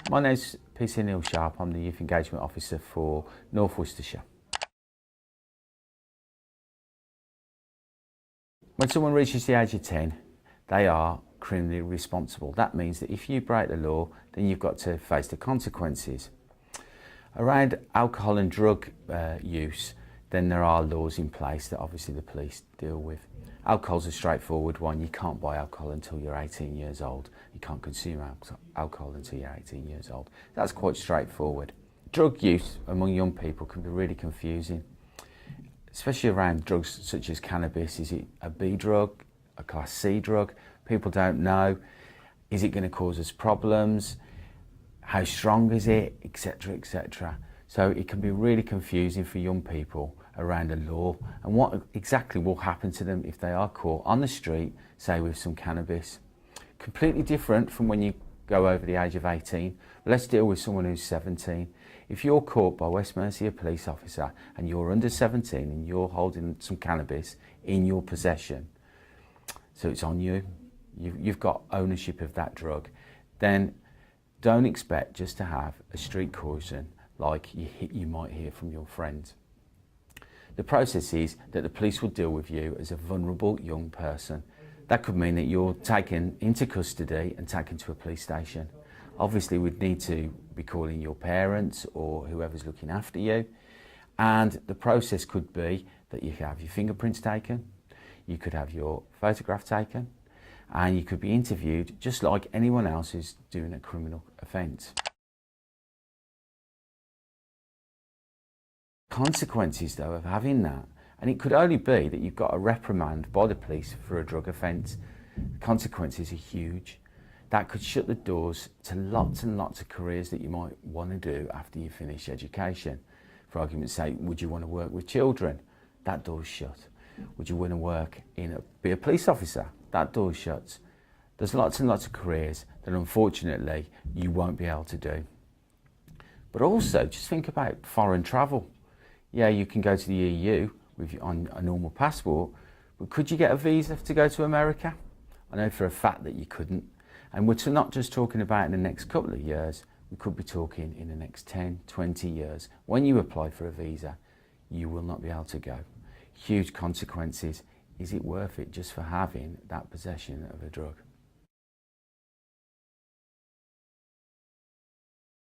My name's PC Sharpe. I'm the Youth Engagement Officer for North Worcestershire. When someone reaches the age of 10, they are criminally responsible. That means that if you break the law, then you've got to face the consequences. Around alcohol and drug use, then there are laws in place that obviously the police deal with. Alcohol's a straightforward one. You can't buy alcohol until you're 18 years old. You can't consume alcohol until you're 18 years old. That's quite straightforward. Drug use among young people can be really confusing, especially around drugs such as cannabis. Is it a B drug, a class C drug? People don't know. Is it going to cause us problems? How strong is it, etc., etc. So it can be really confusing for young people around the law and what exactly will happen to them if they are caught on the street, say with some cannabis. Completely different from when you go over the age of 18. But let's deal with someone who's 17. If you're caught by West Mercia police officer and you're under 17 and you're holding some cannabis in your possession, so it's on you, you've got ownership of that drug, then don't expect just to have a street caution like you might hear from your friends. The process is that the police will deal with you as a vulnerable young person. That could mean that you're taken into custody and taken to a police station. Obviously, we'd need to be calling your parents or whoever's looking after you. And the process could be that you have your fingerprints taken, you could have your photograph taken, and you could be interviewed just like anyone else who's doing a criminal offence. Consequences though of having that, and it could only be that you've got a reprimand by the police for a drug offence. The consequences are huge. That could shut the doors to lots and lots of careers that you might want to do after you finish education. For argument's sake, would you want to work with children? That door's shut. Would you want to be a police officer? That door's shut. There's lots and lots of careers that unfortunately you won't be able to do. But also just think about foreign travel. Yeah, you can go to the EU on a normal passport, but could you get a visa to go to America? I know for a fact that you couldn't. And we're not just talking about in the next couple of years, we could be talking in the next 10, 20 years. When you apply for a visa, you will not be able to go. Huge consequences. Is it worth it just for having that possession of a drug?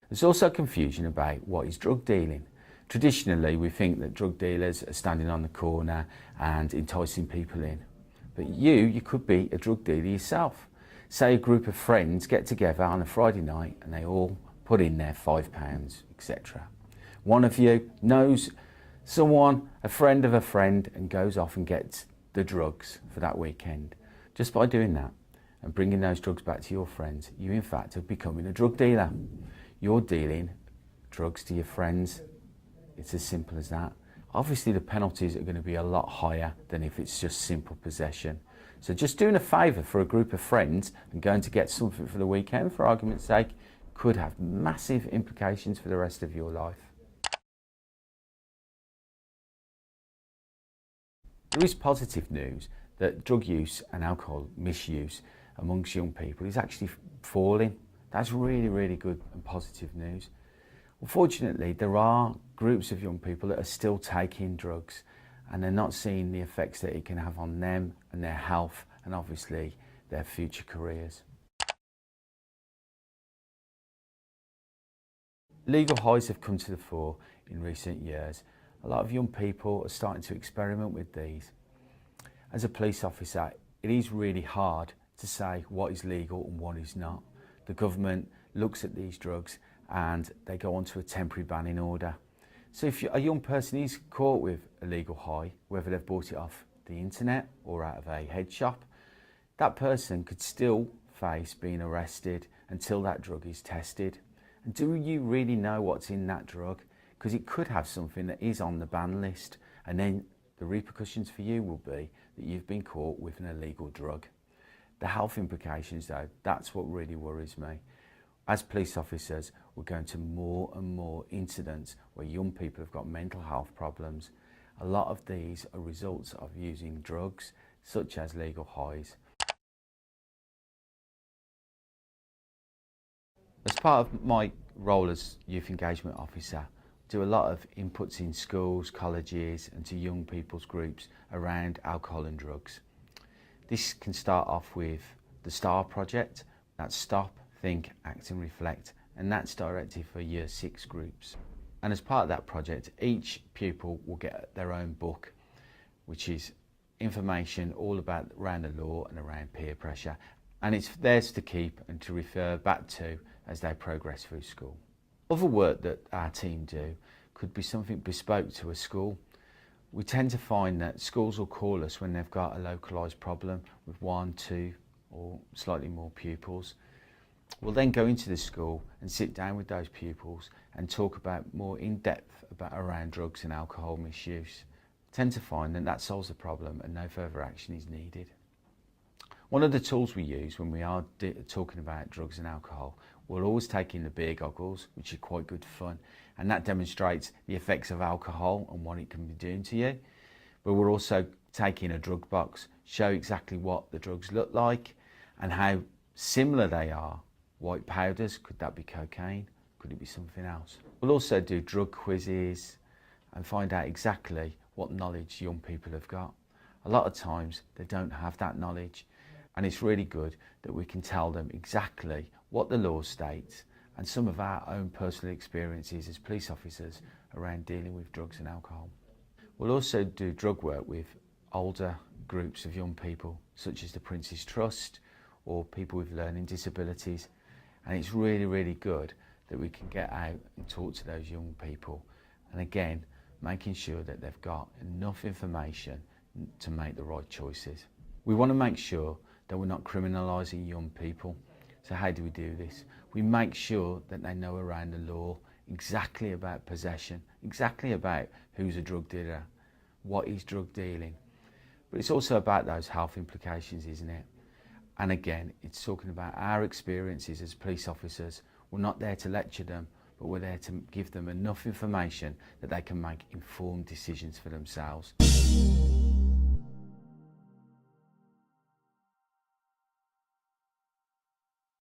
There's also confusion about what is drug dealing. Traditionally, we think that drug dealers are standing on the corner and enticing people in. But you could be a drug dealer yourself. Say a group of friends get together on a Friday night and they all put in their £5, etc. One of you knows someone, a friend of a friend, and goes off and gets the drugs for that weekend. Just by doing that and bringing those drugs back to your friends, you in fact are becoming a drug dealer. You're dealing drugs to your friends. It's as simple as that. Obviously the penalties are going to be a lot higher than if it's just simple possession. So just doing a favour for a group of friends and going to get something for the weekend, for argument's sake, could have massive implications for the rest of your life. There is positive news that drug use and alcohol misuse amongst young people is actually falling. That's really, really good and positive news. Unfortunately, there are groups of young people that are still taking drugs and they're not seeing the effects that it can have on them and their health and obviously their future careers. Legal highs have come to the fore in recent years. A lot of young people are starting to experiment with these. As a police officer, it is really hard to say what is legal and what is not. The government looks at these drugs and they go on to a temporary banning order. So if a young person is caught with a legal high, whether they've bought it off the internet or out of a head shop, that person could still face being arrested until that drug is tested. And do you really know what's in that drug? Because it could have something that is on the ban list, and then the repercussions for you will be that you've been caught with an illegal drug. The health implications though, that's what really worries me. As police officers, we're going to more and more incidents where young people have got mental health problems. A lot of these are results of using drugs, such as legal highs. As part of my role as Youth Engagement Officer, I do a lot of inputs in schools, colleges and to young people's groups around alcohol and drugs. This can start off with the STAR project, that's Stop, Think, Act and Reflect, and that's directed for Year 6 groups. And as part of that project, each pupil will get their own book, which is information all about around the law and around peer pressure, and it's theirs to keep and to refer back to as they progress through school. Other work that our team do could be something bespoke to a school. We tend to find that schools will call us when they've got a localised problem with 1, 2 or slightly more pupils. We'll then go into the school and sit down with those pupils and talk about more in depth about around drugs and alcohol misuse. Tend to find that that solves the problem and no further action is needed. One of the tools we use when we are talking about drugs and alcohol, we'll always take in the beer goggles, which are quite good fun, and that demonstrates the effects of alcohol and what it can be doing to you. But we'll also take in a drug box, show exactly what the drugs look like and how similar they are. White powders, could that be cocaine? Could it be something else? We'll also do drug quizzes and find out exactly what knowledge young people have got. A lot of times they don't have that knowledge, and it's really good that we can tell them exactly what the law states and some of our own personal experiences as police officers around dealing with drugs and alcohol. We'll also do drug work with older groups of young people, such as the Prince's Trust or people with learning disabilities, and it's really, really good that we can get out and talk to those young people, and again making sure that they've got enough information to make the right choices. We want to make sure that we're not criminalising young people. So how do we do this? We make sure that they know around the law exactly about possession, exactly about who's a drug dealer, what is drug dealing. But it's also about those health implications, isn't it? And again, it's talking about our experiences as police officers. We're not there to lecture them, but we're there to give them enough information that they can make informed decisions for themselves.